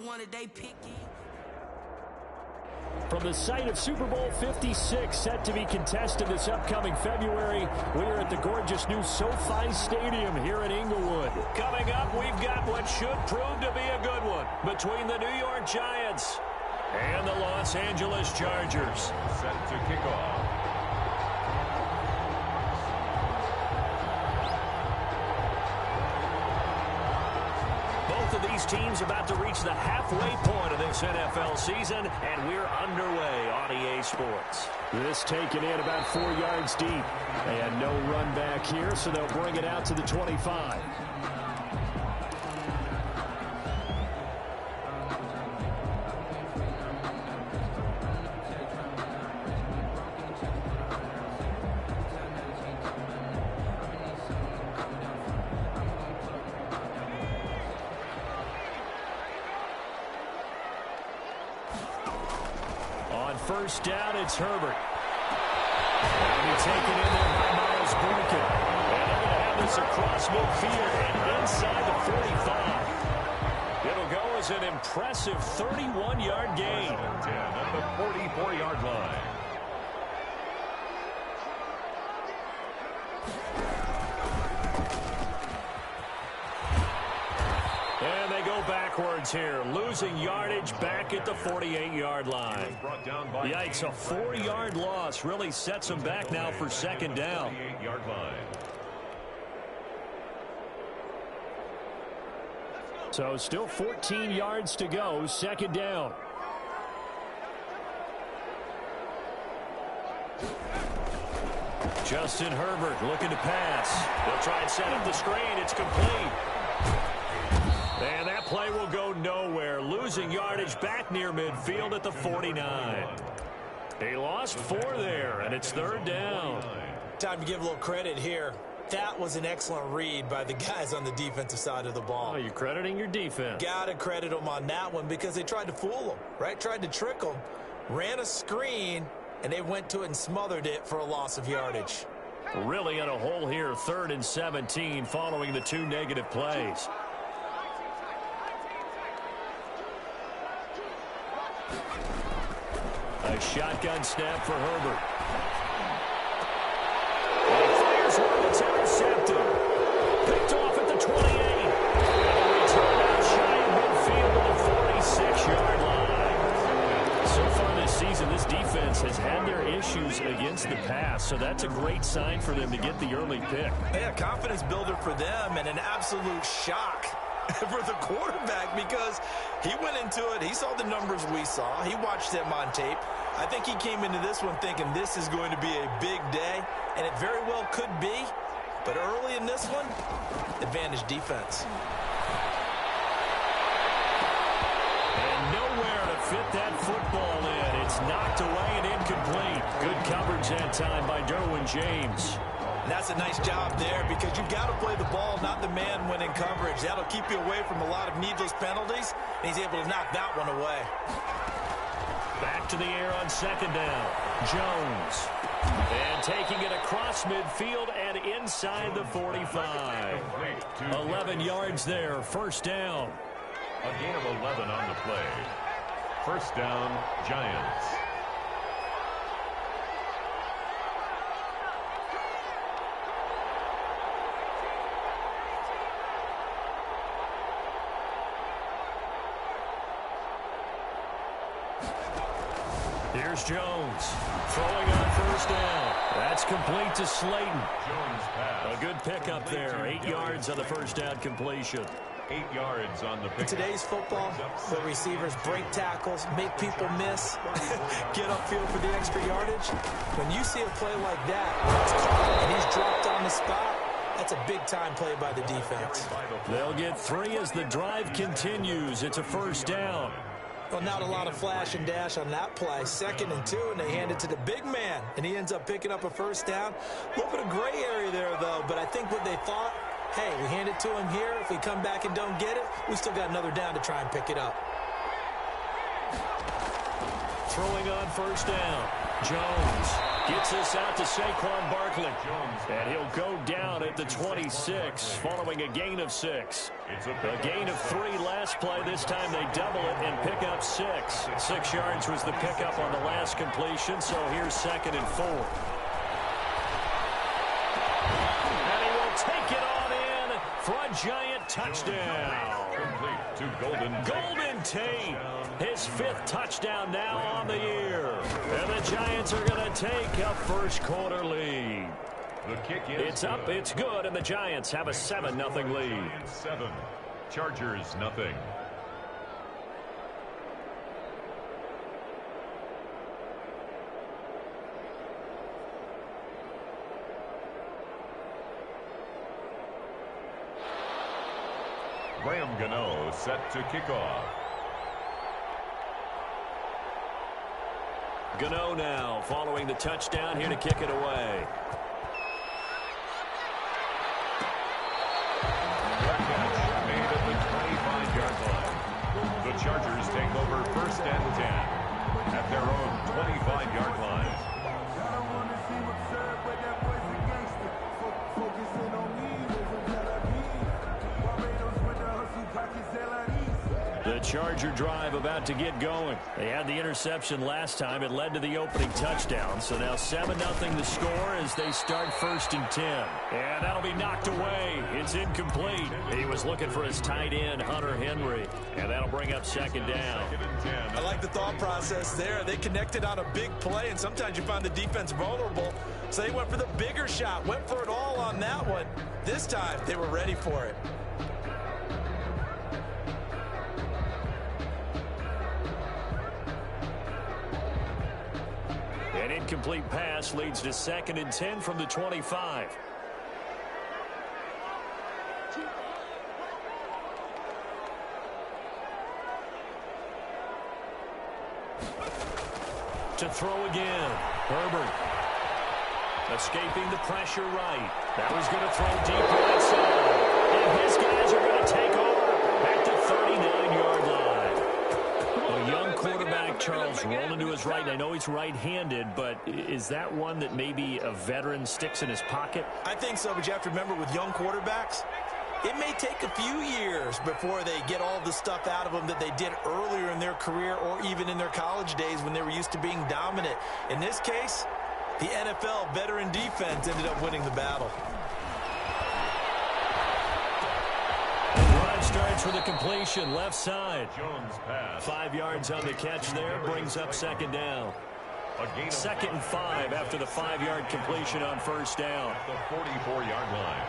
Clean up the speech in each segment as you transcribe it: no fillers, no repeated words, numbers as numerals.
wanted they picky. From the site of Super Bowl 56, set to be contested this upcoming February, we are at the gorgeous new SoFi Stadium here in Inglewood. Coming up, we've got what should prove to be a good one between the New York Giants and the Los Angeles Chargers. Set to kick off. Both of these teams about to reach the halfway point of this NFL season, and we're underway on EA Sports. This taken in about 4 yards deep, and no run back here, so they'll bring it out to the 25. First down, it's Herbert. That'll be taken in there by Miles Boykin. And they're going to have this across midfield and inside the 45. It'll go as an impressive 31-yard gain. 10 at the 44-yard line. And they go backwards here, losing yardage back at the 48-yard line. Yikes, a 4-yard loss really sets them back now for second down. 48-yard line. So still 14 yards to go, second down. Justin Herbert looking to pass. They'll try and set up the screen. It's complete. And that play will go nowhere, losing yardage back near midfield at the 49. He lost 4 there, and it's third down. Time to give a little credit here. That was an excellent read by the guys on the defensive side of the ball. Oh, you're crediting your defense. Got to credit them on that one because they tried to fool them, right? Tried to trick them, ran a screen, and they went to it and smothered it for a loss of yardage. Really in a hole here, 3rd and 17 following the 2 negative plays. A shotgun snap for Herbert. He fires one that's intercepted. Picked off at the 28. And a return out shy of midfield to the 46-yard line. So far this season, this defense has had their issues against the pass, so that's a great sign for them to get the early pick. Yeah, confidence builder for them and an absolute shock for the quarterback because he went into it. He saw the numbers we saw. He watched them on tape. I think he came into this one thinking this is going to be a big day, and it very well could be. But early in this one, advantage defense. And nowhere to fit that football in. It's knocked away and incomplete. Good coverage that time by Derwin James. And that's a nice job there because you've got to play the ball, not the man when in coverage. That'll keep you away from a lot of needless penalties, and he's able to knock that one away. Back to the air on second down. Jones. And taking it across midfield and inside the 45. 11 yards there, first down. A gain of 11 on the play. First down, Giants. Here's Jones throwing on first down. That's complete to Slayton. Jones pass. A good pickup there. 8 yards on the first down completion. 8 yards on the pick. In today's football, where receivers break tackles, make people miss, get upfield for the extra yardage, when you see a play like that, it's caught and he's dropped on the spot, that's a big-time play by the defense. They'll get 3 as the drive continues. It's a first down. Well, not a lot of flash and dash on that play. 2nd and 2, and they hand it to the big man, and he ends up picking up a first down. A little bit of gray area there, though, but I think what they thought, hey, we hand it to him here. If we come back and don't get it, we still got another down to try and pick it up. Throwing on first down. Jones. Gets this out to Saquon Barkley. And he'll go down at the 26 following a gain of 6. A gain of 3 last play. This time they double it and pick up 6. 6 yards was the pickup on the last completion, so here's 2nd and 4. And he will take it on in for a giant touchdown. Complete to Golden Tate, his 5th touchdown now on the year. And the Giants are going to take a first quarter lead. The kick is It's up, it's good, and the Giants have a 7-0 lead. 7. Chargers nothing. Graham Gano set to kick off. Gano now following the touchdown here to kick it away. Made at the 25-yard line. The Chargers take over 1st and 10 at their own 25-yard line. The Charger drive about to get going. They had the interception last time. It led to the opening touchdown. So now 7-0 the score as they start 1st and 10. And that'll be knocked away. It's incomplete. He was looking for his tight end, Hunter Henry. And that'll bring up 2nd down. I like the thought process there. They connected on a big play, and sometimes you find the defense vulnerable. So they went for the bigger shot, went for it all on that one. This time, they were ready for it. An incomplete pass leads to 2nd and 10 from the 25. To throw again. Herbert. Escaping the pressure right. That was going to throw deep right side. And his guys are going to take over at the 39-yard line. A young quarterback, Charles, rolling to his right. I know he's right-handed, but is that one that maybe a veteran sticks in his pocket? I think so, but you have to remember with young quarterbacks, it may take a few years before they get all the stuff out of them that they did earlier in their career or even in their college days when they were used to being dominant. In this case, the NFL veteran defense ended up winning the battle. The drive starts with a completion, left side. Jones pass. 5 yards on the catch there, brings up 2nd down. 2nd and 5 after the 5-yard completion on 1st down. At the 44-yard line.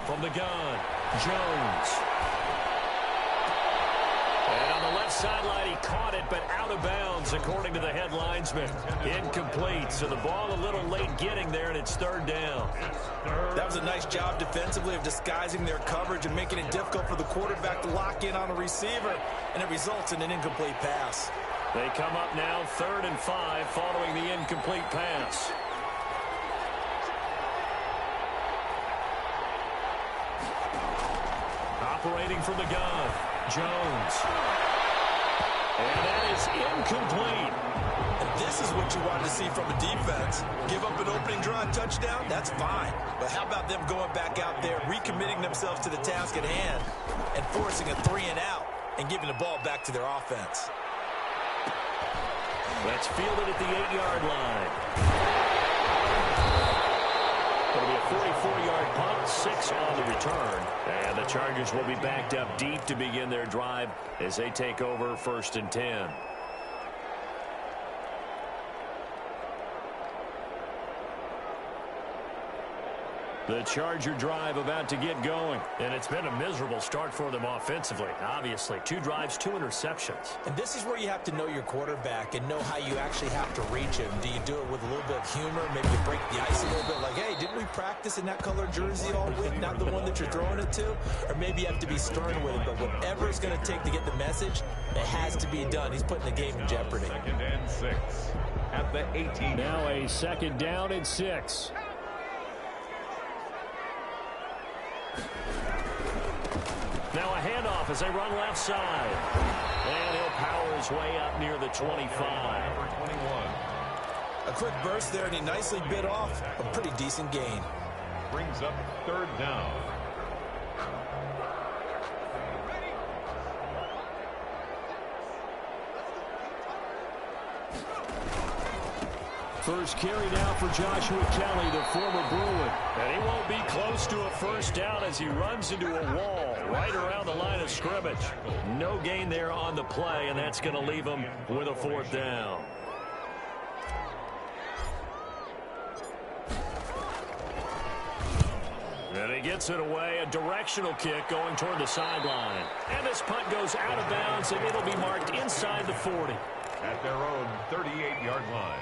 From the gun, Jones. And on the left sideline, he caught it, but out of bounds, according to the head linesman. Incomplete, so the ball a little late getting there, and it's 3rd down. That was a nice job defensively of disguising their coverage and making it difficult for the quarterback to lock in on a receiver, and it results in an incomplete pass. They come up now 3rd and 5 following the incomplete pass. Operating from the gun, Jones. And that is incomplete. And this is what you wanted to see from a defense. Give up an opening drive touchdown, that's fine. But how about them going back out there, recommitting themselves to the task at hand, and forcing a 3-and-out and giving the ball back to their offense. That's fielded at the 8-yard line. It'll be a 44-yard punt, 6 on the return. And the Chargers will be backed up deep to begin their drive as they take over 1st and 10. The Charger drive about to get going. And it's been a miserable start for them offensively, obviously. 2 drives, 2 interceptions. And this is where you have to know your quarterback and know how you actually have to reach him. Do you do it with a little bit of humor? Maybe you break the ice a little bit like, hey, didn't we practice in that color jersey all week, not the one that you're throwing it to? Or maybe you have to be stern with it. But whatever it's going to take to get the message, it has to be done. He's putting the game in jeopardy. 2nd and 6 at the 18. Now a 2nd down and 6. Now a handoff as they run left side. And he'll power his way up near the 25. Number 21. A quick burst there, and he nicely bit off a pretty decent gain. Brings up third down. First carry now for Joshua Kelly, the former Bruin. And he won't be close to a first down as he runs into a wall right around the line of scrimmage. No gain there on the play, and that's going to leave him with a fourth down. And he gets it away, a directional kick going toward the sideline. And this punt goes out of bounds, and it'll be marked inside the 40. At their own 38-yard line.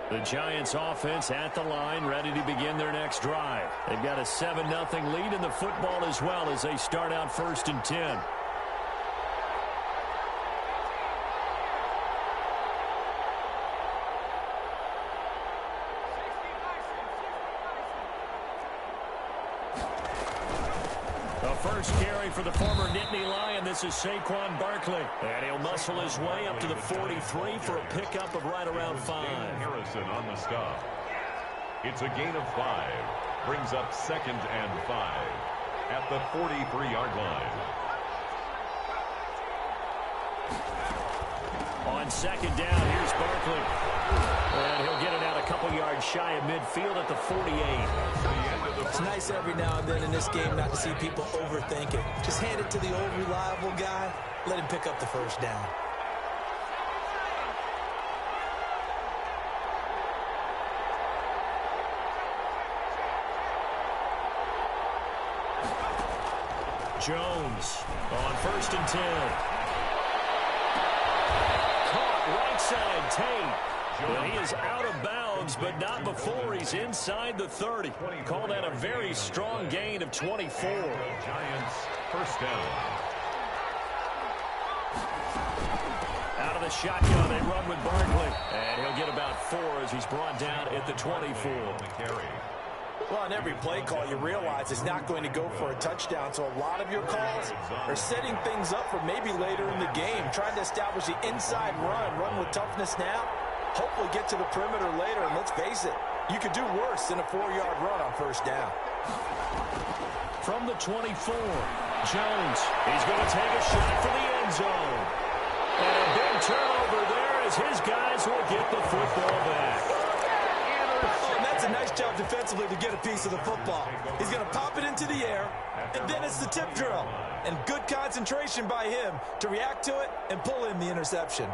The Giants offense at the line, ready to begin their next drive. They've got a 7-0 lead in the football as well as they start out 1st and 10. First carry for the former Nittany Lion. This is Saquon Barkley. And he'll muscle his way up to the 43 for a pickup of right around 5. Harrison on the stop. It's a gain of 5. Brings up 2nd and 5 at the 43-yard line. On 2nd down, here's Barkley. And he'll get it out a couple yards shy of midfield at the 48. It's nice every now and then in this game not to see people overthink it. Just hand it to the old reliable guy. Let him pick up the first down. Jones on 1st and 10. Caught right side, Tate. Well, he is out of bounds, but not before he's inside the 30. Call that a very strong gain of 24. Giants first down. Out of the shotgun, they run with Barkley. And he'll get about 4 as he's brought down at the 24. Well, on every play call, you realize it's not going to go for a touchdown, so a lot of your calls are setting things up for maybe later in the game, trying to establish the inside run with toughness now, hopefully get to the perimeter later, and let's face it, you could do worse than a 4-yard run on first down. From the 24, Jones, he's going to take a shot for the end zone. And a big turnover there as his guys will get the football back. And that's a nice job defensively to get a piece of the football. He's going to pop it into the air, and then it's the tip drill. And good concentration by him to react to it and pull in the interception.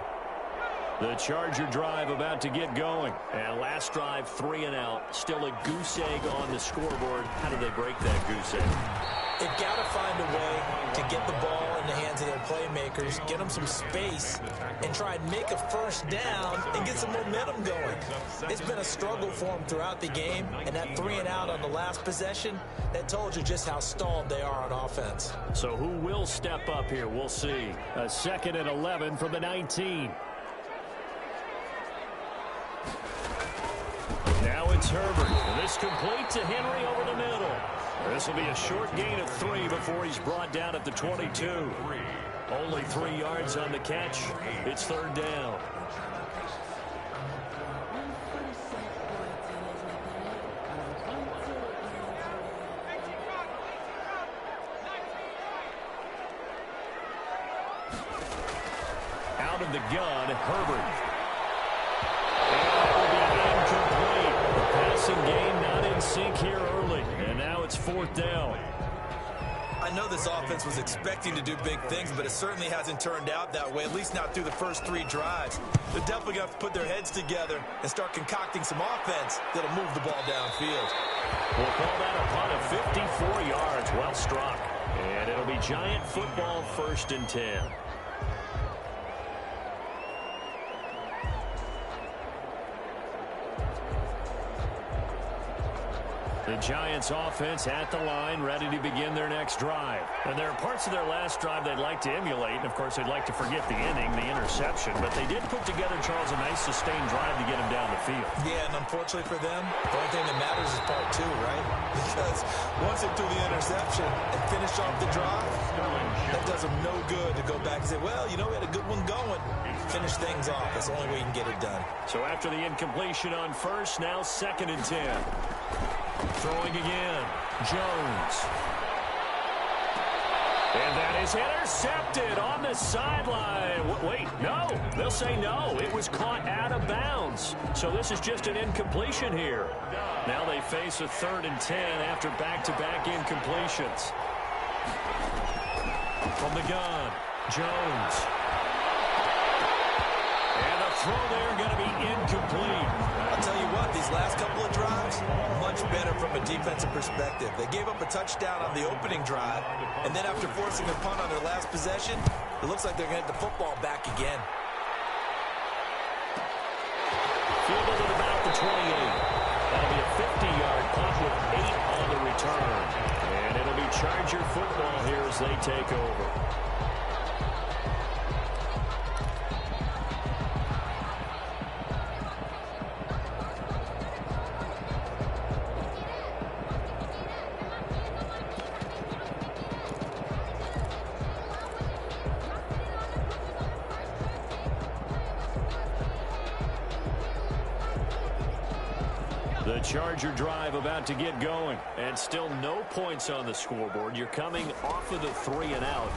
The Charger drive about to get going. And last drive, 3 and out. Still a goose egg on the scoreboard. How do they break that goose egg? They've got to find a way to get the ball in the hands of their playmakers, get them some space, and try and make a first down and get some momentum going. It's been a struggle for them throughout the game, and that 3 and out on the last possession, that told you just how stalled they are on offense. So who will step up here? We'll see. A 2nd and 11 from the 19. Now it's Herbert. And this complete to Henry over the middle. This will be a short gain of 3 before he's brought down at the 22. Only 3 yards on the catch. It's 3rd down. Out of the gun, Herbert. Passing game not in sync here early, and now it's 4th down. I know this offense was expecting to do big things, but it certainly hasn't turned out that way, at least not through the first 3 drives. They're definitely going to have to put their heads together and start concocting some offense that'll move the ball downfield. We'll call that a punt of 54 yards. Well struck. And it'll be Giant football 1st and 10. The Giants offense at the line, ready to begin their next drive. And there are parts of their last drive they'd like to emulate. And, of course, they'd like to forget the inning, the interception. But they did put together, Charles, a nice sustained drive to get him down the field. Yeah, and unfortunately for them, the only thing that matters is part two, right? Because once they threw the interception and finished off the drive, that does them no good to go back and say, well, you know, we had a good one going. Finish things off. That's the only way you can get it done. So after the incompletion on first, now 2nd and 10. Throwing again, Jones. And that is intercepted on the sideline. Wait, no. They'll say no. It was caught out of bounds. So this is just an incompletion here. Now they face a 3rd and 10 after back-to-back incompletions. From the gun, Jones. And the throw there going to be incomplete. I'll tell you what, these last couple of drives, much better from a defensive perspective. They gave up a touchdown on the opening drive, and then after forcing a punt on their last possession, it looks like they're going to get the football back again. Fielded to the back to 28. That'll be a 50-yard punt with 8 on the return. And it'll be Charger football here as they take over. The Charger drive about to get going, and still no points on the scoreboard. You're coming off of the 3 and out.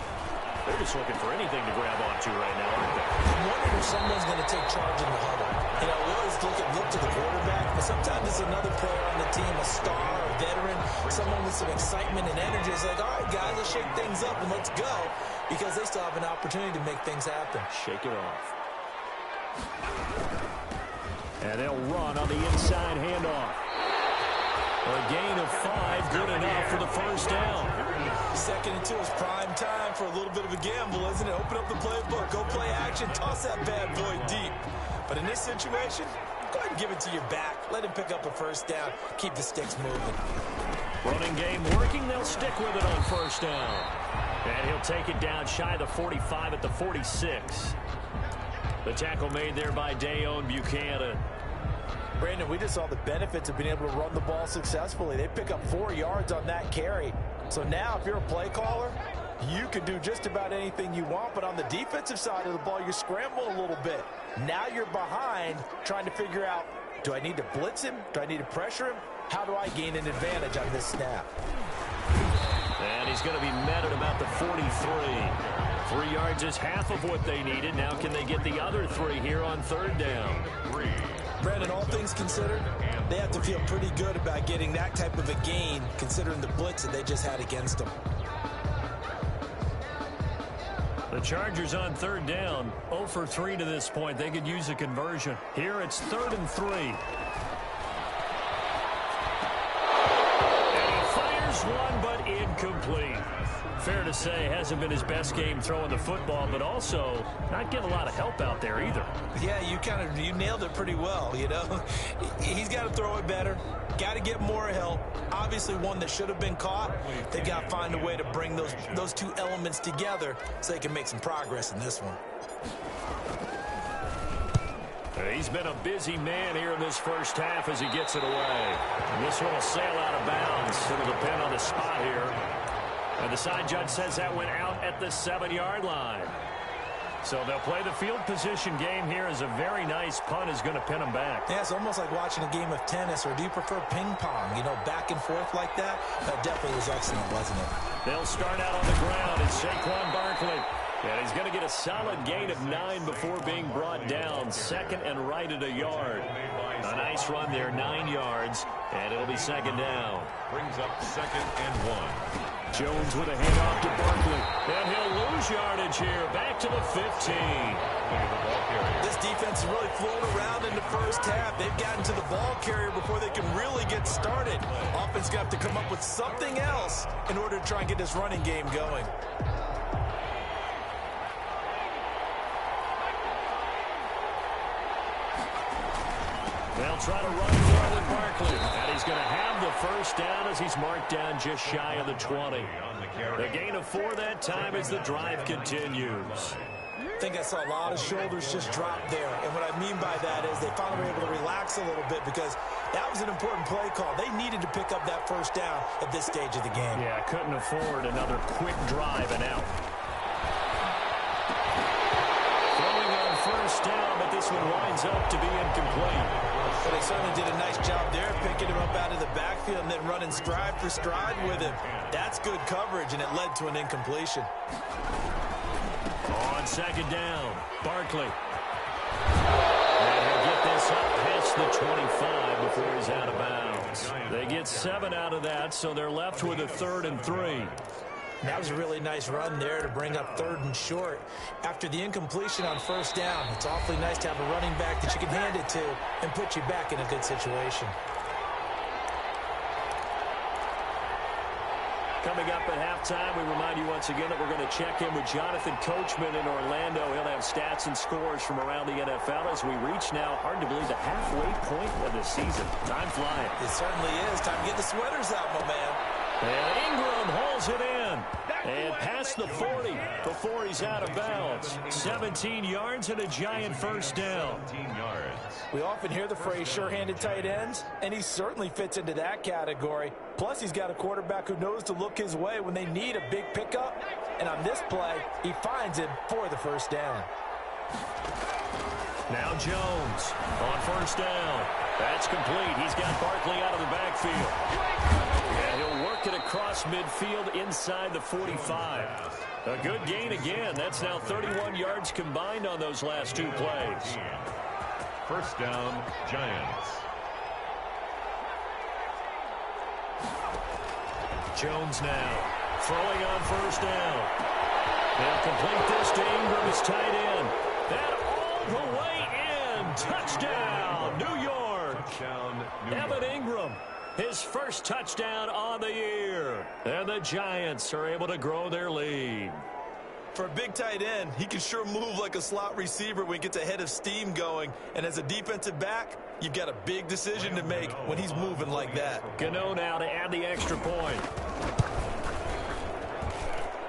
They're just looking for anything to grab onto right now, aren't they? I'm wondering if someone's going to take charge in the huddle. You know, we always look to the quarterback, but sometimes it's another player on the team, a star, a veteran, someone with some excitement and energy. It's like, all right, guys, let's shake things up and let's go, because they still have an opportunity to make things happen. Shake it off. And they'll run on the inside handoff. A gain of 5, good enough for the first down. 2nd and 2 is prime time for a little bit of a gamble, isn't it? Open up the playbook, go play action, toss that bad boy deep. But in this situation, go ahead and give it to your back. Let him pick up a first down. Keep the sticks moving. Running game working. They'll stick with it on first down. And he'll take it down shy of the 45 at the 46. The tackle made there by Dayon Buchanan. Brandon, we just saw the benefits of being able to run the ball successfully. They pick up 4 yards on that carry. So now if you're a play caller, you can do just about anything you want. But on the defensive side of the ball, you scramble a little bit. Now you're behind trying to figure out, do I need to blitz him? Do I need to pressure him? How do I gain an advantage on this snap? And he's going to be met at about the 43. 3 yards is half of what they needed. Now can they get the other 3 here on 3rd down? Brandon, all things considered, they have to feel pretty good about getting that type of a gain, considering the blitz that they just had against them. The Chargers on 3rd down, 0 for 3 to this point. They could use a conversion. Here it's 3rd and 3. And he fires one, but incomplete. Fair to say, hasn't been his best game throwing the football, but also not getting a lot of help out there either. Yeah, you nailed it pretty well, you know. He's got to throw it better, got to get more help. Obviously one that should have been caught. They got to find a way to bring those 2 elements together so they can make some progress in this one. He's been a busy man here in this first half as he gets it away. And this one will sail out of bounds. It'll depend on the spot here. And the side judge says that went out at the 7-yard line. So they'll play the field position game here as a very nice punt is going to pin them back. Yeah, it's almost like watching a game of tennis, or do you prefer ping pong? You know, back and forth like that? That definitely was excellent, wasn't it? They'll start out on the ground. It's Saquon Barkley. And he's going to get a solid gain of 9 before being brought down. 2nd and right at a yard. A nice run there, 9 yards. And it'll be 2nd down. Brings up 2nd and 1. Jones with a handoff to Barkley. And he'll lose yardage here. Back to the 15. This defense has really flown around in the first half. They've gotten to the ball carrier before they can really get started. Offense going to have to come up with something else in order to try and get this running game going. They'll try to run for it with Barkley. And he's going to have the first down as he's marked down just shy of the 20. A gain of 4 that time as the drive continues. I think I saw a lot of shoulders just drop there. And what I mean by that is they finally were able to relax a little bit because that was an important play call. They needed to pick up that first down at this stage of the game. Yeah, couldn't afford another quick drive and out. Throwing on first down, but this one winds up to be incomplete. But they certainly did a nice job there, picking him up out of the backfield and then running stride for stride with him. That's good coverage, and it led to an incompletion. On second down, Barkley. And he'll get this up past the 25 before he's out of bounds. They get 7 out of that, so they're left with a 3rd and 3. That was a really nice run there to bring up 3rd and short. After the incompletion on first down, it's awfully nice to have a running back that you can hand it to and put you back in a good situation. Coming up at halftime, we remind you once again that we're going to check in with Jonathan Coachman in Orlando. He'll have stats and scores from around the NFL as we reach now, hard to believe, the halfway point of the season. Time flying. It certainly is. Time to get the sweaters out, my man. And Ingram holds it in. And past the 40 before he's out of bounds. 17 yards and a giant first down. 17 yards. We often hear the phrase sure-handed tight ends, and he certainly fits into that category. Plus, he's got a quarterback who knows to look his way when they need a big pickup. And on this play, he finds him for the first down. Now Jones on first down. That's complete. He's got Barkley out of the backfield. And he'll work it across midfield inside the 45. A good gain again. That's now 31 yards combined on those last 2 plays. First down, Giants. Jones now throwing on first down. They'll complete this to Ingram, his tight end. That all the way in. Touchdown, New York. Touchdown, New Evan York. Ingram, his first touchdown on the year. And the Giants are able to grow their lead. For a big tight end, he can sure move like a slot receiver when he gets a head of steam going. And as a defensive back, you've got a big decision to make when he's moving like that. Gano now to add the extra point.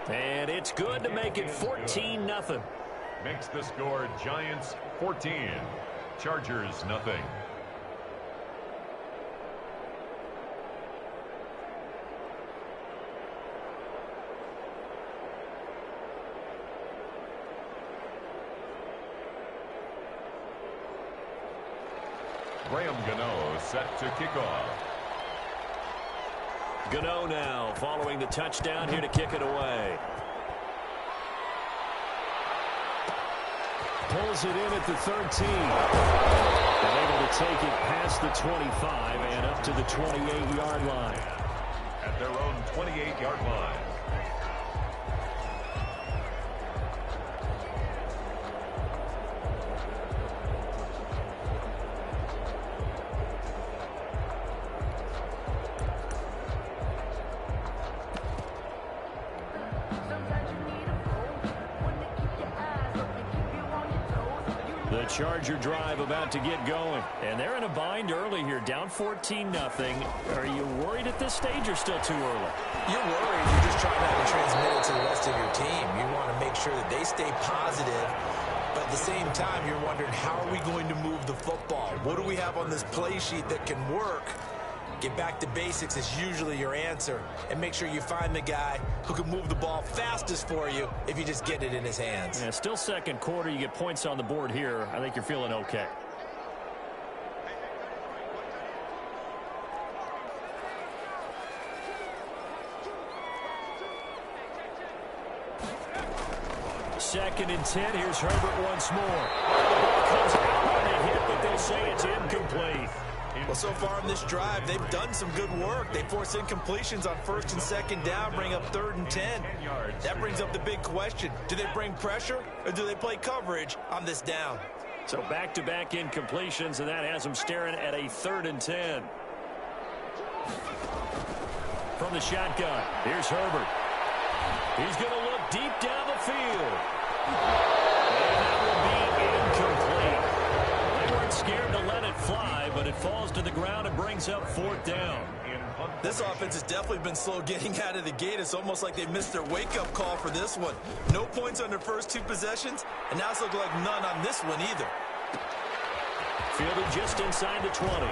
And it's good to make it 14-0. Makes the score Giants 14. Chargers nothing. Graham Gano set to kick off. Gano now following the touchdown here to kick it away. Pulls it in at the 13. And able to take it past the 25 and up to the 28-yard line. At their own 28-yard line. The Charger drive about to get going. And they're in a bind early here, down 14-0. Are you worried at this stage or still too early? You're worried. You're just trying not to transmit it to the rest of your team. You want to make sure that they stay positive. But at the same time, you're wondering, how are we going to move the football? What do we have on this play sheet that can work? Get back to basics is usually your answer. And make sure you find the guy who can move the ball fastest for you if you just get it in his hands. Yeah, still second quarter. You get points on the board here. I think you're feeling okay. Second and 10. Here's Herbert once more. The ball comes out on a hit, but they'll say it's incomplete. Well, so far in this drive, they've done some good work. They force incompletions on first and second down, bring up 3rd and 10. That brings up the big question. Do they bring pressure or do they play coverage on this down? So back-to-back incompletions, and that has them staring at a 3rd and 10. From the shotgun, here's Herbert. He's going to look deep down the field. And that will be incomplete. They weren't scared to let it fly, but falls to the ground and brings up 4th down. This offense has definitely been slow getting out of the gate. It's almost like they missed their wake-up call for this one. No points on their first 2 possessions, and now it's looking like none on this one either. Fielded just inside the 20.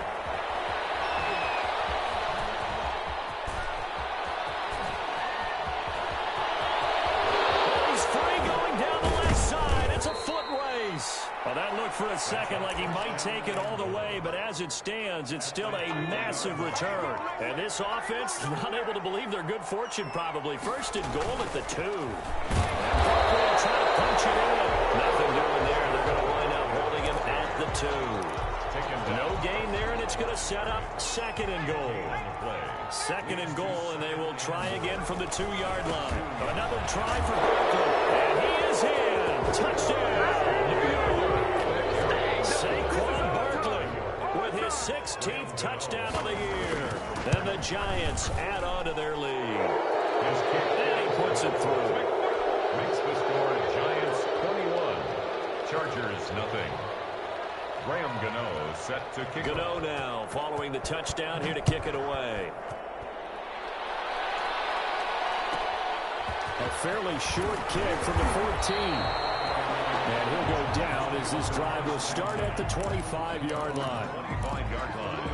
He's free going down the left side. It's a foot race. Well, that looked for a second like he might take it all the way, but as it stands, it's still a massive return. And this offense, not able to believe their good fortune probably. 1st and goal at the 2. And trying to punch it in. Nothing doing there. They're going to wind up holding him at the 2. No gain there, and it's going to set up 2nd and goal. 2nd and goal, and they will try again from the 2-yard line. Another try for Barkley, and he is in. Touchdown, New York. Saquon Barkley with his 16th touchdown of the year. And the Giants add on to their lead. And he puts it through. Makes the score Giants 21, Chargers nothing. Graham Gano set to kick. Gano now following the touchdown here to kick it away. A fairly short kick from the 14. And he'll go down as this drive will start at the 25-yard line. 25-yard line.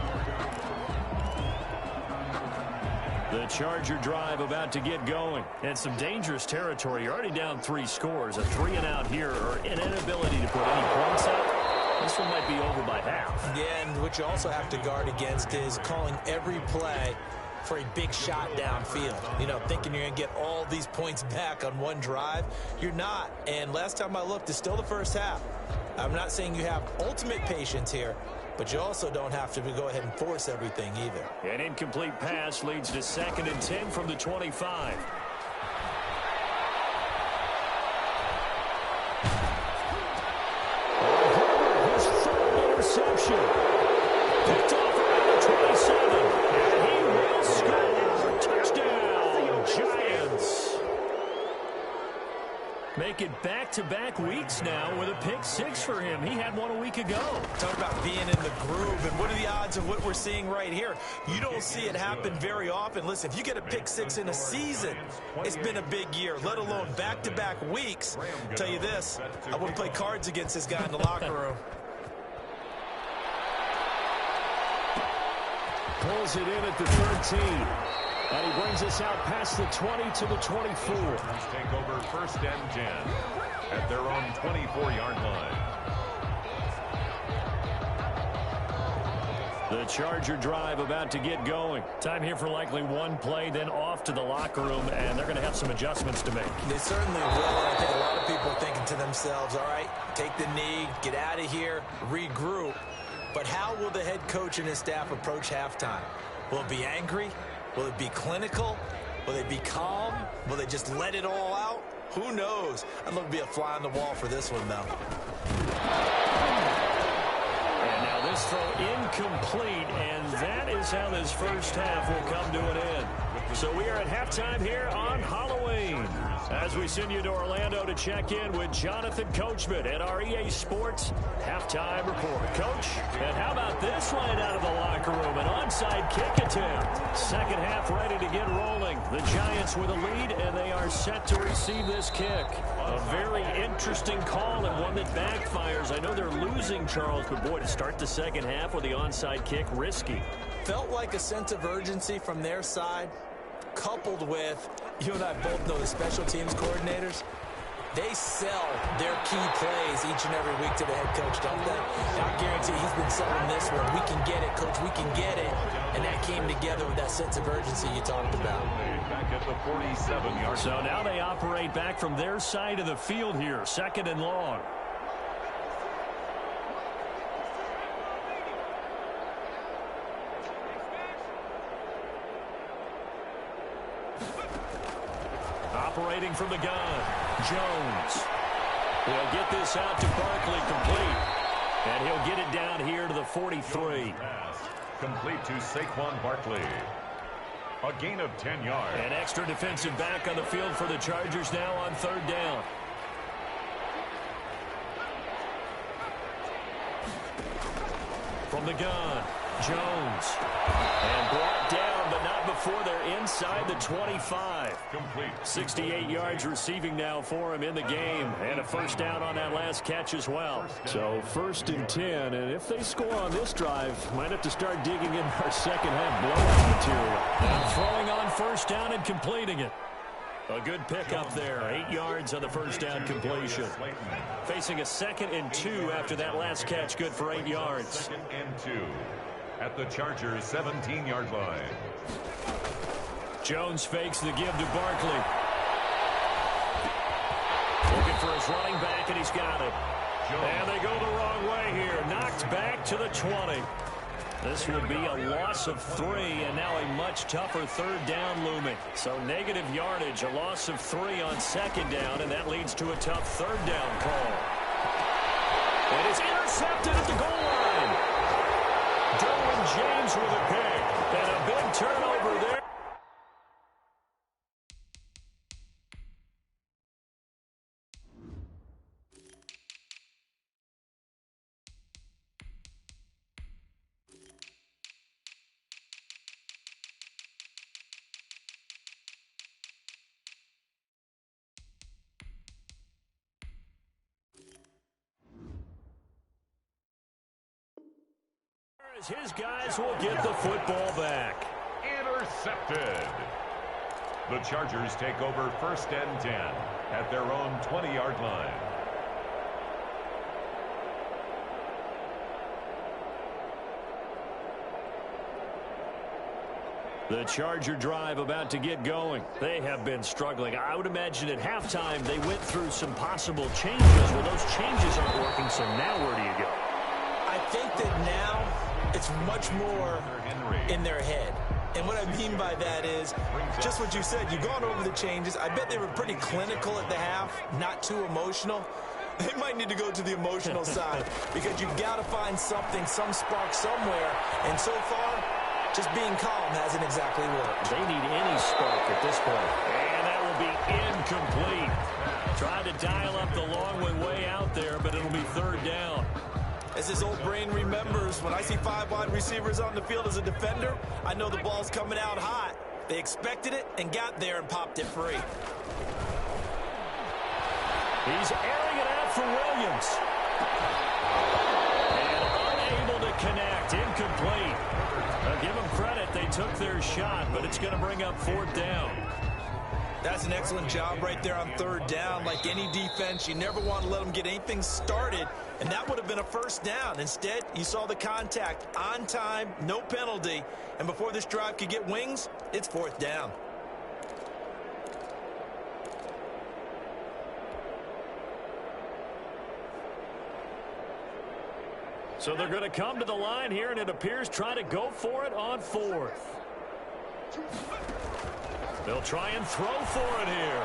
The Charger drive about to get going. And some dangerous territory. You're already down 3 scores. A 3-and-out here or an inability to put any points up. This one might be over by half. Yeah, and what you also have to guard against is calling every play for a big shot downfield. You know, thinking you're going to get all these points back on one drive. You're not. And last time I looked, it's still the first half. I'm not saying you have ultimate patience here, but you also don't have to go ahead and force everything either. An incomplete pass leads to 2nd and 10 from the 25. His 3rd interception. Picked off around the 27. And he will score. Touchdown, Giants. Make it back-to-back weeks now with a pick 6 for him. He had one a week ago. Talk about being in the groove, and what are the odds of what we're seeing right here? You don't see it happen very often. Listen, if you get a pick 6 in a season, it's been a big year, let alone back-to-back weeks. I'll tell you this, I wouldn't play cards against this guy in the locker room. Pulls it in at the 13. And he brings us out past the 20 to the 24. Take over 1st and 10 at their own 24-yard line. The Charger drive about to get going. Time here for likely one play, then off to the locker room, and they're going to have some adjustments to make. They certainly will. I think a lot of people are thinking to themselves, all right, take the knee, get out of here, regroup. But how will the head coach and his staff approach halftime? Will it be angry? Will it be clinical? Will they be calm? Will they just let it all out? Who knows? I'd love to be a fly on the wall for this one, though. And now this throw incomplete, and that is how this first half will come to an end. So we are at halftime here on Halloween as we send you to Orlando to check in with Jonathan Coachman at our EA Sports Halftime Report. Coach, and how about this right out of the locker room? An onside kick attempt. Second half ready to get rolling. The Giants with a lead, and they are set to receive this kick. A very interesting call and one that backfires. I know they're losing, Charles, but boy, to start the second half with the onside kick, risky. Felt like a sense of urgency from their side, coupled with, you and I both know the special teams coordinators, they sell their key plays each and every week to the head coach, don't they? And I guarantee he's been selling this one. We can get it, coach, we can get it. And that came together with that sense of urgency you talked about. Back at the 47-yard. So now they operate back from their side of the field here, 2nd and long. Operating from the gun, Jones. He'll get this out to Barkley complete. And he'll get it down here to the 43. Complete to Saquon Barkley. A gain of 10 yards. An extra defensive back on the field for the Chargers now on 3rd down. From the gun, Jones. And brought down, but not before they're inside the 25. Complete. 68 yards receiving now for him in the game. And a first down on that last catch as well. So 1st and 10. And if they score on this drive, might have to start digging in our second half blowout material. And throwing on 1st down and completing it. A good pickup there. 8 yards on the 1st down completion. Facing a 2nd and 2 after that last catch. Good for 8 yards. 2nd and 2 at the Chargers' 17-yard line. Jones fakes the give to Barkley. Looking for his running back, and he's got it. And they go the wrong way here. Knocked back to the 20. This will be a loss of 3, and now a much tougher 3rd down looming. So negative yardage, a loss of 3 on 2nd down, and that leads to a tough 3rd down call. It is intercepted at the goal line. Derwin James with a pick, and a big turnover there. His guys will get the football back. Intercepted. The Chargers take over 1st and 10 at their own 20-yard line. The Charger drive about to get going. They have been struggling. I would imagine at halftime they went through some possible changes. Well, those changes aren't working, so now where do you go? I think that now it's much more in their head. And what I mean by that is just what you said. You've gone over the changes. I bet they were pretty clinical at the half, not too emotional. They might need to go to the emotional side because you've got to find something, some spark somewhere. And so far, just being calm hasn't exactly worked. They need any spark at this point. And that will be incomplete. Tried to dial up the long way out there, but it'll be 3rd down. As his old brain remembers, when I see 5 wide receivers on the field as a defender, I know the ball's coming out hot. They expected it and got there and popped it free. He's airing it out for Williams. And unable to connect. Incomplete. Now give them credit. They took their shot, but it's going to bring up 4th down. That's an excellent job right there on 3rd down. Like any defense, you never want to let them get anything started, and that would have been a 1st down. Instead, you saw the contact on time, no penalty, and before this drive could get wings, it's 4th down. So they're going to come to the line here, and it appears try to go for it on 4th. They'll try and throw for it here.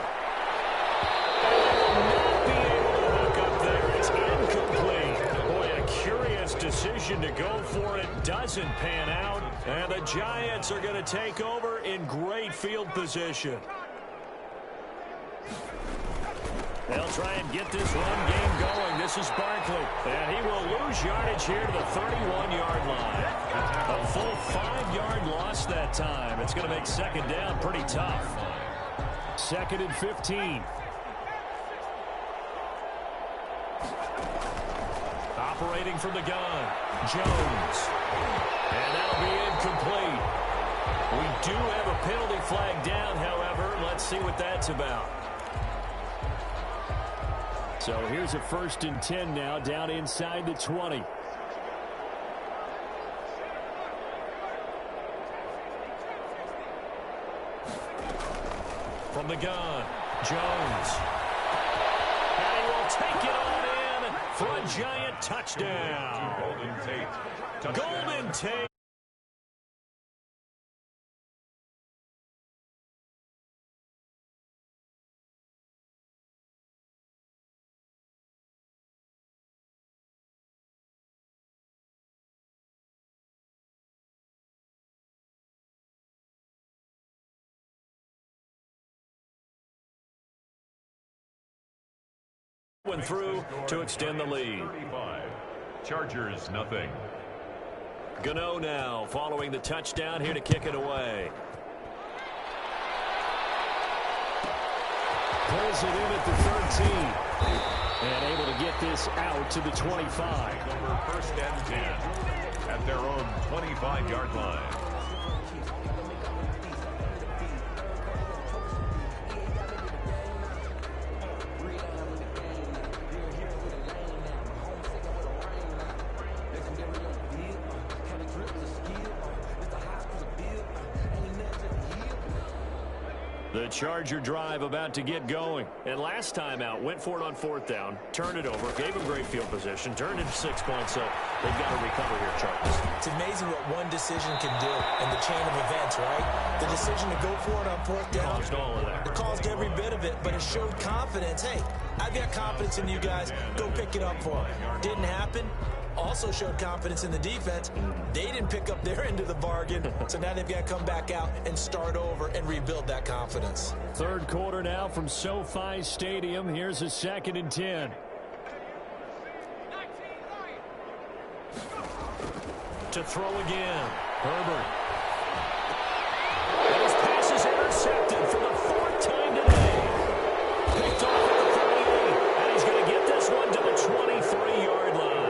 And they will not be able to hook up there. It's incomplete. Boy, a curious decision to go for it. Doesn't pan out. And the Giants are going to take over in great field position. They'll try and get this run game going. This is Barkley. And he will lose yardage here to the 31-yard line. A full 5-yard loss that time. It's going to make 2nd down pretty tough. 2nd and 15. Operating from the gun. Jones. And that'll be incomplete. We do have a penalty flag down, however. Let's see what that's about. So here's a 1st and 10 now, down inside the 20. From the gun, Jones. And he will take it on in for a Giant touchdown. Golden Tate. Touchdown. Golden Tate. Went through to extend the lead. 35. Chargers, nothing. Gano now following the touchdown here to kick it away. Pulls it in at the 13. And able to get this out to the 25. Over first and 10 at their own 25-yard line. The Charger drive about to get going. And last time out, went for it on fourth down, turned it over, gave them great field position, turned into 6 points, so they've got to recover here, Charles. It's amazing what one decision can do in the chain of events, right? The decision to go for it on fourth down. Caused all of that. It caused every bit of it, but it showed confidence. Hey, I've got confidence in you guys. Go pick it up for them. Didn't happen. Also showed confidence in the defense. They didn't pick up their end of the bargain, so now they've got to come back out and start over and rebuild that confidence. Third quarter now from SoFi Stadium. Here's a 2nd and 10. To throw again. Herbert. And his pass is intercepted for the 4th time today. Picked off at the 38, and he's going to get this one to the 23-yard line.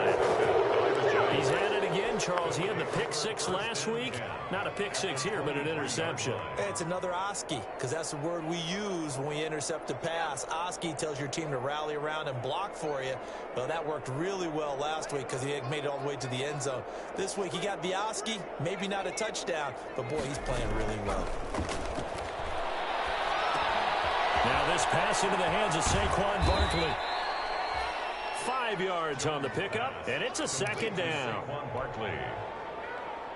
He's at it again, Charles. He had the pick 6 last week. Not a pick 6 here, but an interception. Hey, it's another Oski, because that's the word we use when we intercept a pass. Oski tells your team to rally around and block for you. Well, that worked really well last week because he had made it all the way to the end zone. This week he got the Oski, maybe not a touchdown, but boy, he's playing really well. Now this pass into the hands of Saquon Barkley. 5 yards on the pickup, and it's a 2nd down. Saquon Barkley.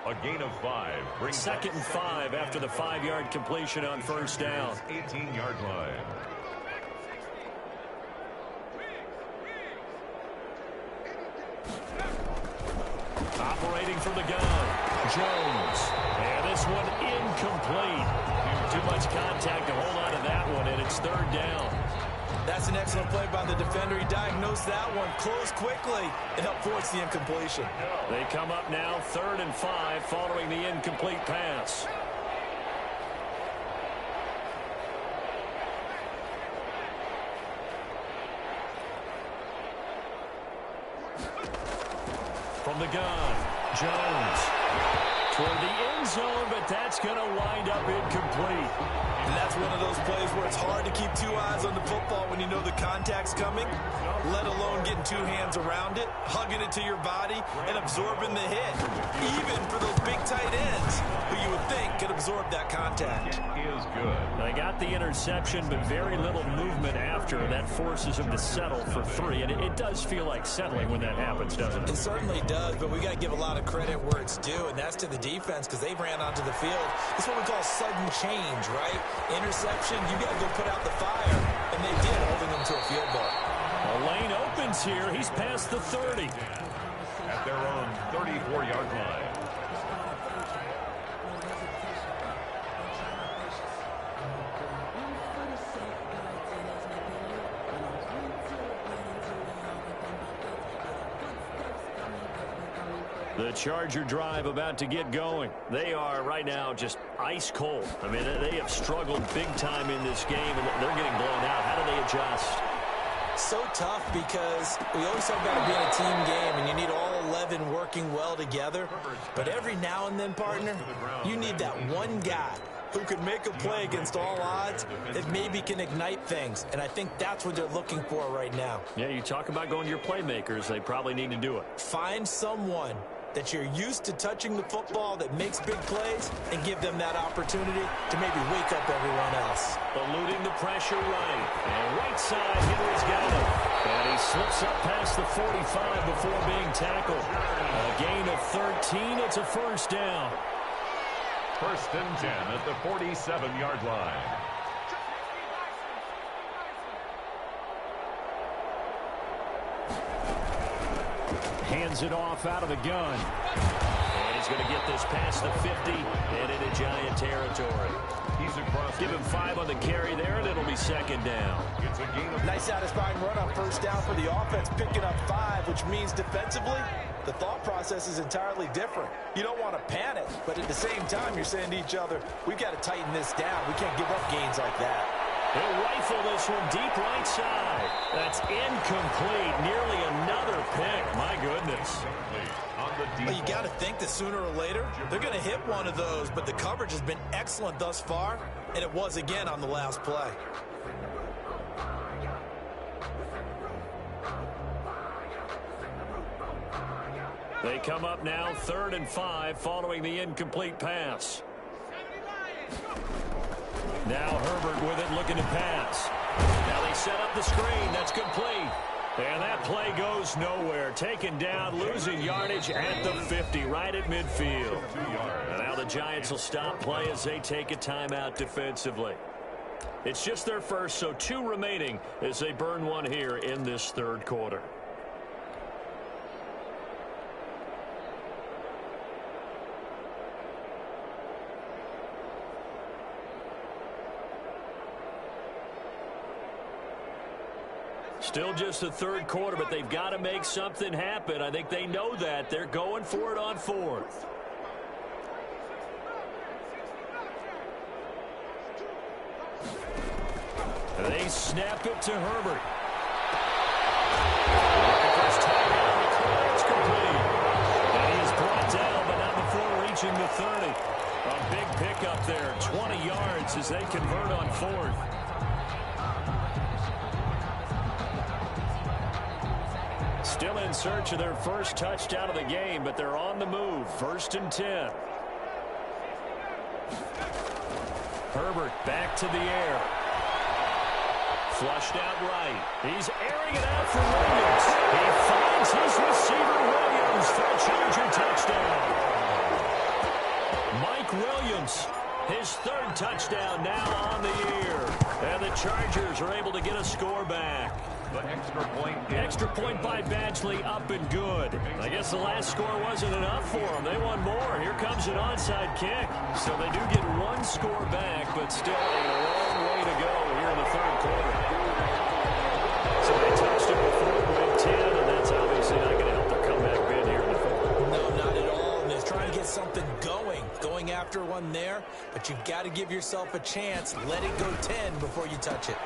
A gain of 5. 2nd and 5 after the 5-yard completion on first down. 18-yard line. Operating from the gun, Jones. And this one incomplete. Too much contact to hold on to that one, and it's 3rd down. That's an excellent play by the defender. He diagnosed that one, closed quickly, and helped force the incompletion. They come up now 3rd and 5 following the incomplete pass. From the gun, Jones. Toward the end zone, but that's going to wind up incomplete. And that's one of those plays where it's hard to keep 2 eyes on the football when you know the contact's coming, let alone getting 2 hands around it, hugging it to your body, and absorbing the hit, even for those big tight ends who you would think could absorb that contact. It is good. They got the interception, but very little movement after. That forces him to settle for 3, and it does feel like settling when that happens, doesn't it? It certainly does, but we got to give a lot of credit where it's due, and that's to the defense because they ran onto the field. It's what we call sudden change, right? Interception, you got to go put out the fire, and they did, holding them to a field goal. A lane opens here. He's past the 30. At their own 34-yard line. The Charger drive about to get going. They are right now just ice cold. I mean, they have struggled big time in this game, and they're getting blown out. How do they adjust? So tough because we always talk about it being a team game, and you need all 11 working well together. But every now and then, partner, you need that one guy who can make a play against all odds that maybe can ignite things. And I think that's what they're looking for right now. Yeah, you talk about going to your playmakers. They probably need to do it. Find someone that you're used to touching the football that makes big plays and give them that opportunity to maybe wake up everyone else. Eluding the pressure right. And right side, Henry's got him. And he slips up past the 45 before being tackled. A gain of 13. It's a first down. 1st and 10 at the 47-yard line. Hands it off out of the gun. And he's going to get this past the 50 and into Giant territory. He's across. Give him 5 on the carry there, and it'll be 2nd down. It's a gain of Nice satisfying run on first down for the offense, picking up 5, which means defensively, The thought process is entirely different. You don't want to panic, but at the same time, you're saying to each other, we've got to tighten this down. We can't give up gains like that. He'll rifle this one deep right side. That's incomplete. Nearly another pick. My goodness. Well, you got to think that sooner or later, they're going to hit one of those, but the coverage has been excellent thus far, and it was again on the last play. They come up now 3rd and 5 following the incomplete pass. Now Herbert with it, looking to pass. Now they set up the screen. That's complete. And that play goes nowhere. Taken down, losing yardage at the 50, right at midfield. And now the Giants will stop play as they take a timeout defensively. It's just their first, so 2 remaining as they burn one here in this 3rd quarter. Still just the 3rd quarter, but they've got to make something happen. I think they know that. They're going for it on 4th. They snap it to Herbert. First time out, the clear is complete. And he is brought down, but not before reaching the 30. A big pickup there, 20 yards as they convert on 4th. Still in search of their first touchdown of the game, but they're on the move. 1st and 10. Herbert back to the air. Flushed out right. He's airing it out for Williams. He finds his receiver, Williams, for a Charger touchdown. Mike Williams, his 3rd touchdown now on the year. And the Chargers are able to get a score back. The extra point by Badgley, up and good. I guess the last score wasn't enough for them. They want more. Here comes an onside kick. So they do get 1 score back, but still a long way to go here in the 3rd quarter. So they touched it before the Big Ten, and that's obviously not going to help their comeback bid here in the 4th. No, not at all. And they're trying to get something going after one there, but you've got to give yourself a chance. Let it go 10 before you touch it.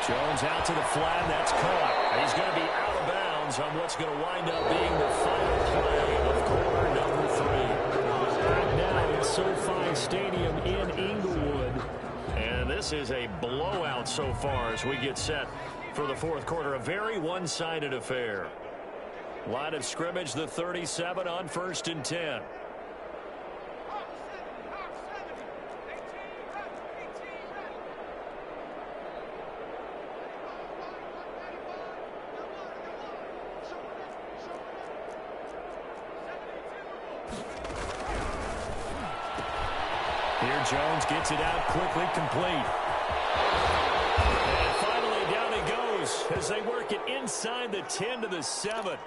Jones out to the flat. That's caught. He's going to be out of bounds on what's going to wind up being the final play of quarter number 3. Back now at SoFi Stadium in Inglewood. And this is a blowout so far as we get set for the 4th quarter. A very one-sided affair. Line of scrimmage, the 37 on 1st and 10. Here Jones gets it out quickly, complete. And finally down he goes as they work it inside the 10 to the 7.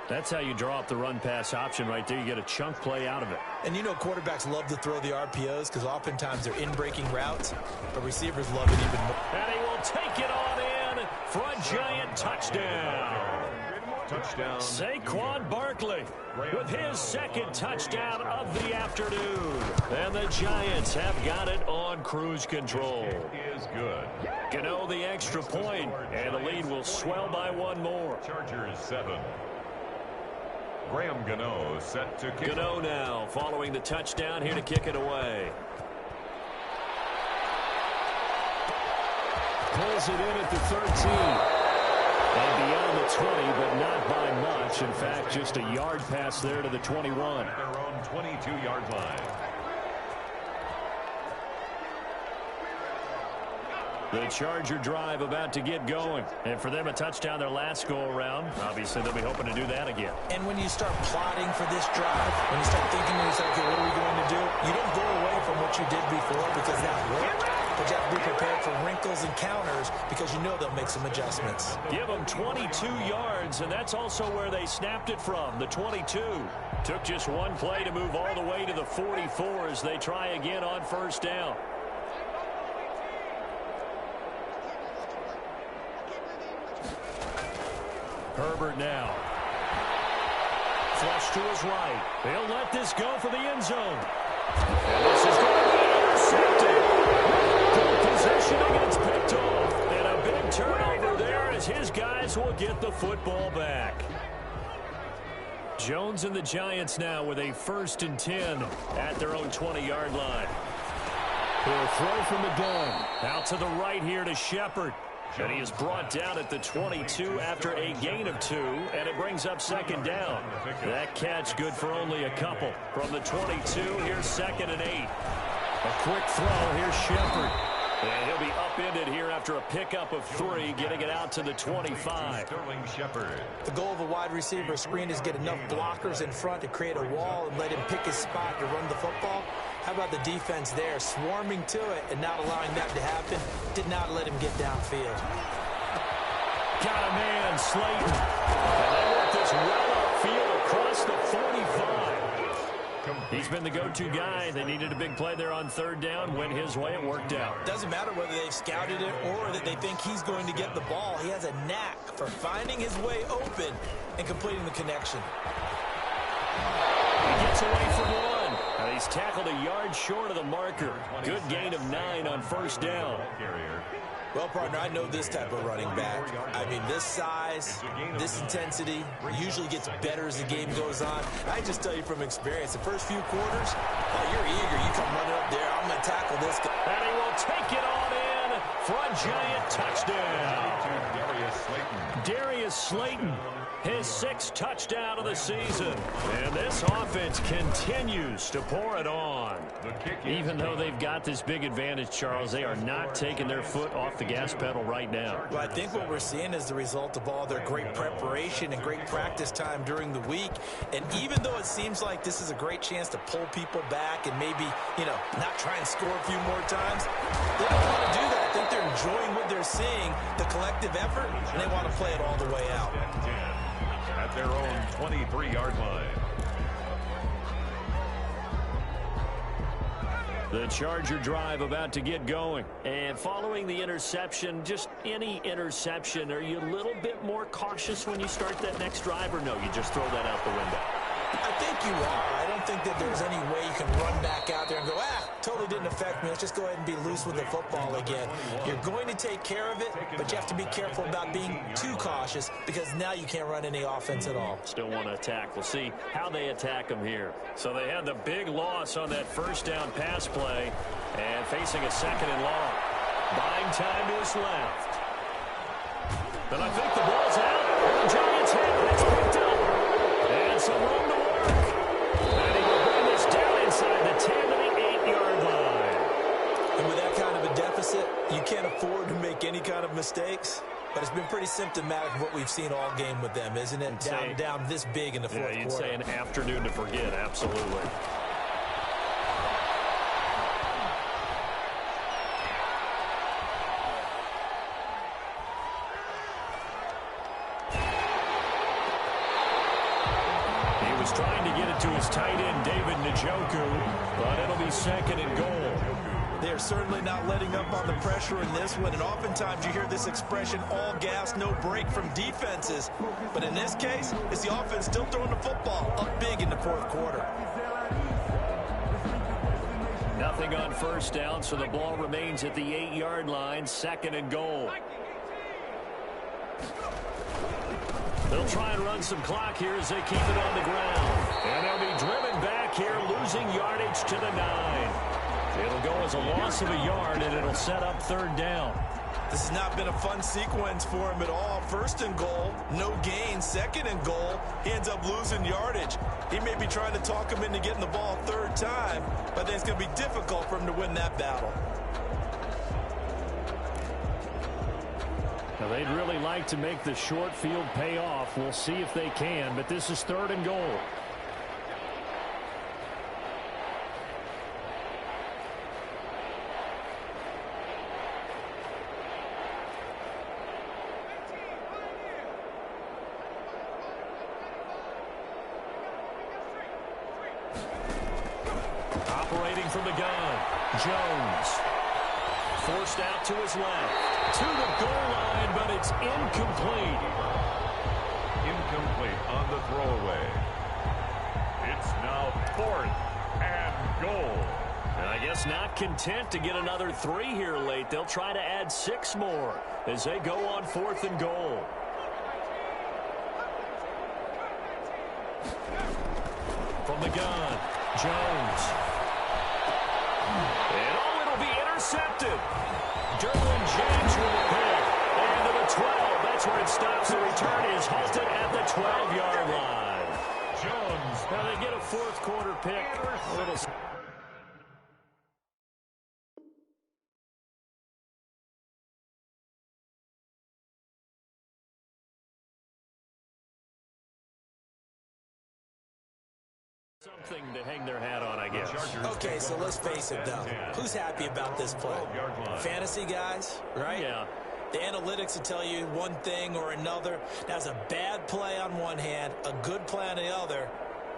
That's how you draw up the run-pass option right there. You get a chunk play out of it. And you know quarterbacks love to throw the RPOs because oftentimes they're in-breaking routes, but receivers love it even more. And he will take it on in for a giant touchdown. Touchdown. Saquon Barkley with his 2nd touchdown of the afternoon. And the Giants have got it on cruise control. Is good. Gano the extra point, and the lead will swell by 1 more. Chargers 7. Graham Gano set to kick. Gano now following the touchdown here to kick it away. Pulls it in at the 13. And beyond the 20, but not by much. In fact, just a yard pass there to the 21. At their own 22-yard line. The Charger drive about to get going. And for them, a touchdown their last go-around. Obviously, they'll be hoping to do that again. And when you start plotting for this drive, when you start thinking to yourself, okay, what are we going to do? You don't go away from what you did before because that worked. But you have to be prepared for wrinkles and counters because you know they'll make some adjustments. Give them 22 yards, and that's also where they snapped it from, the 22. Took just 1 play to move all the way to the 44 as they try again on 1st down. Herbert now. flush to his right. He'll let this go for the end zone. And this is going to be intercepted. Good positioning, and it's picked off. And a big turnover there as his guys will get the football back. Jones and the Giants now with a 1st and 10 at their own 20-yard line. He'll throw from the gun. Out to the right here to Shepard. And he is brought down at the 22 after a gain of 2, and it brings up 2nd down. That catch good for only a couple. From the 22, here's 2nd and 8. A quick throw, here's Shepard. And he'll be upended here after a pickup of 3, getting it out to the 25. The goal of a wide receiver screen is get enough blockers in front to create a wall and let him pick his spot to run the football. How about the defense there, swarming to it and not allowing that to happen? Did not let him get downfield. Got a man, Slayton. And they work this well upfield across the 45. He's been the go-to guy. They needed a big play there on 3rd down. Went his way. It worked out. Doesn't matter whether they've scouted it or that they think he's going to get the ball. He has a knack for finding his way open and completing the connection. He gets away from 1. And he's tackled a yard short of the marker. Good gain of 9 on 1st down. Well, partner, I know this type of running back. I mean, this size, this intensity usually gets better as the game goes on. I just tell you from experience, the first few quarters, oh, you're eager. You come running up there. I'm going to tackle this guy. And he will take it on in for a giant touchdown. Darius Slayton, his 6th touchdown of the season. And this offense continues to pour it on. Even though they've got this big advantage, Charles, they are not taking their foot off the gas pedal right now. Well, I think what we're seeing is the result of all their great preparation and great practice time during the week. And even though it seems like this is a great chance to pull people back and maybe, not try and score a few more times, they don't want to do that. I think they're enjoying what they're seeing, the collective effort, and they want to play it all the way out. At their own 23-yard line. The Charger drive about to get going. And following the interception, just any interception, are you a little bit more cautious when you start that next drive, or no, you just throw that out the window? I think you are. I don't think that there's any way you can run back out there and go, totally didn't affect me. Let's just go ahead and be loose with the football again. You're going to take care of it, but you have to be careful about being too cautious because now you can't run any offense at all. Still want to attack. We'll see how they attack them here. So they had the big loss on that 1st down pass play and facing a 2nd and long. Buying time to his left. But I think the ball's out. The Giants have it. It's picked up. And some room to work. And he will bring this down inside the 10 to the 8-yard line. And with that kind of a deficit, you can't afford to make any kind of mistakes. But it's been pretty symptomatic of what we've seen all game with them, isn't it? Down this big in the fourth quarter. You'd say an afternoon to forget, absolutely. Trying to get it to his tight end, David Njoku, but it'll be 2nd and goal. They're certainly not letting up on the pressure in this one, and oftentimes you hear this expression, all gas, no break from defenses. But in this case, it's the offense still throwing the football up big in the fourth quarter. Nothing on 1st down, so the ball remains at the 8-yard line, 2nd and goal. They'll try and run some clock here as they keep it on the ground. And they'll be driven back here, losing yardage to the 9. It'll go as a loss of a yard, and it'll set up 3rd down. This has not been a fun sequence for him at all. 1st and goal, no gain. 2nd and goal, he ends up losing yardage. He may be trying to talk him into getting the ball 3rd time, but then it's going to be difficult for him to win that battle. Now, they'd really like to make the short field pay off. We'll see if they can, but this is 3rd and goal. Operating from the gun, Jones. Forced out to his left. To the goal line, but it's incomplete. Incomplete on the throwaway. 4th and goal. And I guess not content to get another 3 here late. They'll try to add 6 more as they go on 4th and goal. From the gun, Jones. And it'll be intercepted. Derwin James with a pick. And to the 12. That's where it stops. The return is halted at the 12-yard line. Jones. Now they get a 4th quarter pick. A little... something to hang their hat on, I guess. Okay, so let's face it, though. Who's happy about this play? Fantasy guys, right? Yeah. The analytics will tell you one thing or another. That's a bad play on one hand, a good play on the other,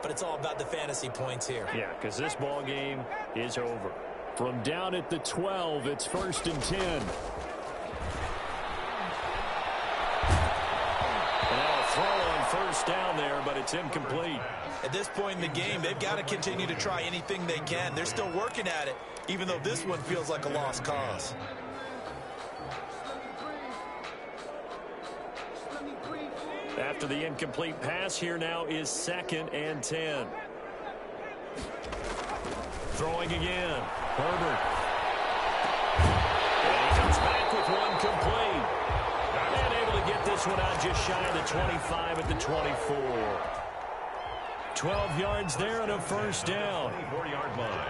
but it's all about the fantasy points here. Yeah, because this ball game is over. From down at the 12, it's 1st and 10. Now a throw on 1st down there, but it's incomplete. At this point in the game, they've got to continue to try anything they can. They're still working at it, even though this one feels like a lost cause. After the incomplete pass, here now is 2nd and 10. Throwing again. Herbert. And he comes back with one complete. And able to get this one out just shy of the 25 at the 24. 12 yards there and a 1st down. 24-yard line.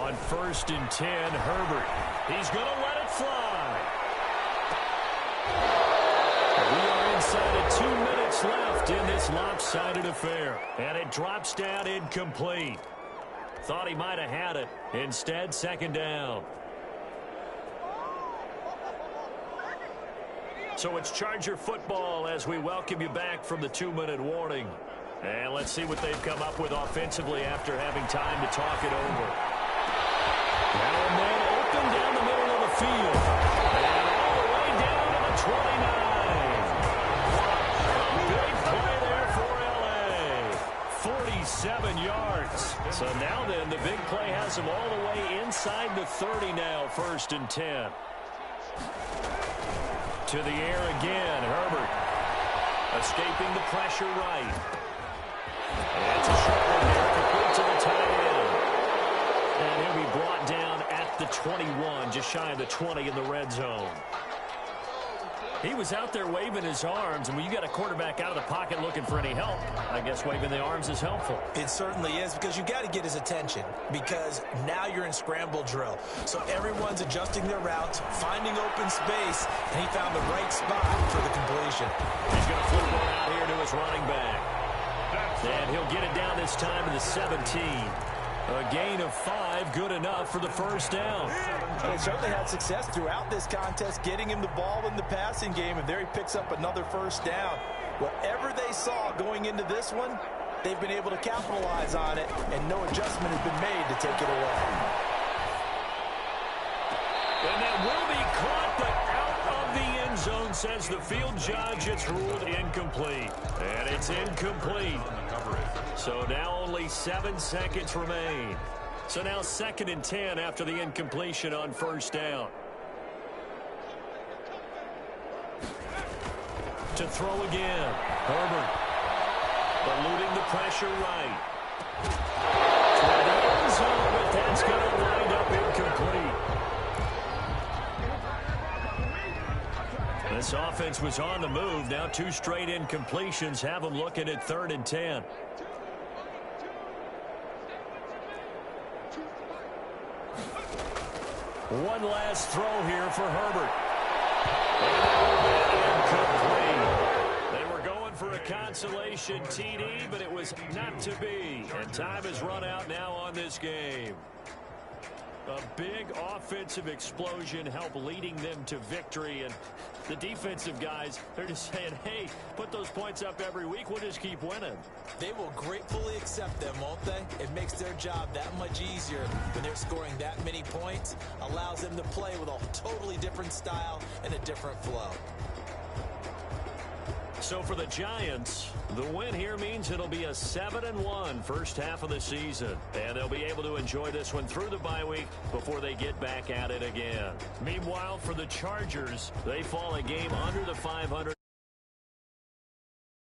On 1st and 10, Herbert. He's going to let it fly. We are inside of 2 minutes left in this lopsided affair. And it drops down incomplete. Thought he might have had it. Instead, 2nd down. So it's Charger football as we welcome you back from the 2-minute warning. And let's see what they've come up with offensively after having time to talk it over. Now a man open down the middle of the field. And all the way down to the 29. Big play there for L.A. 47 yards. So now then, the big play has him all the way inside the 30 now, 1st and 10. To the air again, Herbert. Escaping the pressure right. And it's a short one there, complete to the tight end. And he'll be brought down at the 21, just shy of the 20 in the red zone. He was out there waving his arms, and when you got a quarterback out of the pocket looking for any help, I guess waving the arms is helpful. It certainly is, because you got to get his attention, because now you're in scramble drill. So everyone's adjusting their routes, finding open space, and he found the right spot for the completion. He's going to flip one out here to his running back. And he'll get it down this time to the 17. A gain of 5, good enough for the 1st down. They certainly had success throughout this contest, getting him the ball in the passing game, and there he picks up another 1st down. Whatever they saw going into this one, they've been able to capitalize on it, and no adjustment has been made to take it away. And that will be caught, but out of the end zone, says the field judge. It's ruled incomplete. And it's incomplete. So now only 7 seconds remain. So now 2nd and 10 after the incompletion on 1st down. To throw again. Herbert. Eluding the pressure right. Toward the end zone, but that's going to wind up incomplete. This offense was on the move. Now 2 straight incompletions have them looking at 3rd and 10. One last throw here for Herbert. Incomplete. They were going for a consolation TD, but it was not to be. And time has run out now on this game. A big offensive explosion helped leading them to victory. And the defensive guys, they're just saying, hey, put those points up every week. We'll just keep winning. They will gratefully accept them, won't they? It makes their job that much easier when they're scoring that many points. Allows them to play with a totally different style and a different flow. So for the Giants, the win here means it'll be a 7-1 first half of the season. And they'll be able to enjoy this one through the bye week before they get back at it again. Meanwhile, for the Chargers, they fall a game under the 500.